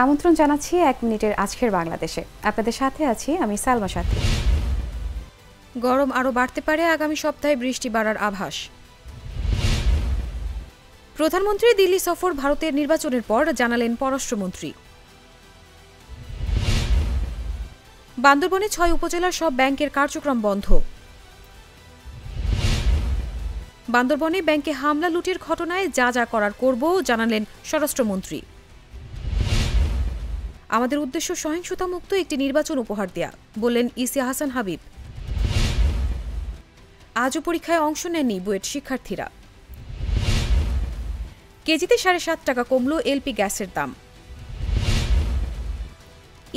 আমন্ত্রণ জানাচ্ছি ১ মিনিটের আজকের বাংলাদেশে। আপনাদের সাথে আছি আমি সালমা সাথী। গরম আরও বাড়তে পারে, আগামী সপ্তাহে বৃষ্টি বাড়ার আভাস। প্রধানমন্ত্রী দিল্লি সফর, ভারতের নির্বাচনের পর জানালেন পররাষ্ট্রমন্ত্রী। বান্দরবনে ৬ উপজেলার সব ব্যাংকের কার্যক্রম বন্ধ। বান্দরবনে ব্যাংকে হামলা লুটের ঘটনায় যা যা করার করব জানালেন স্বরাষ্ট্রমন্ত্রী। আমাদের উদ্দেশ্য সহিংসতামুক্ত একটি নির্বাচন উপহার দেয়া, বললেন ইসি হাসান হাবিব। আজও পরীক্ষায় অংশ নেননি বুয়েট শিক্ষার্থীরা। কেজিতে ৭.৫ টাকা কমল এলপি গ্যাসের দাম।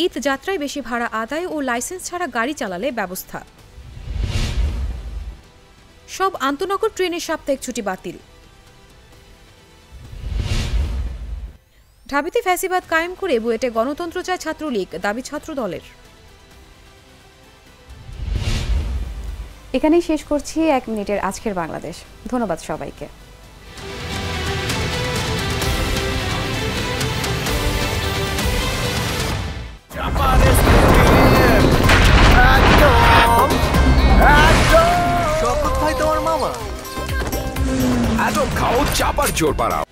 ঈদ যাত্রায় বেশি ভাড়া আদায় ও লাইসেন্স ছাড়া গাড়ি চালালে ব্যবস্থা। সব আন্তনগর ট্রেনের সাপ্তাহিক ছুটি বাতিল। ঢাবিতে ফ্যাসিবাদ কায়েম করে বুয়েটে গণতন্ত্র চায় ছাত্রলীগ, দাবি ছাত্র দলের। এখানেই শেষ করছি ১ মিনিটের আজকের বাংলাদেশ। ধন্যবাদ সবাইকে। শপথ ভাই তোমার মামা? এত খাও চাপার জোর পাড়াও।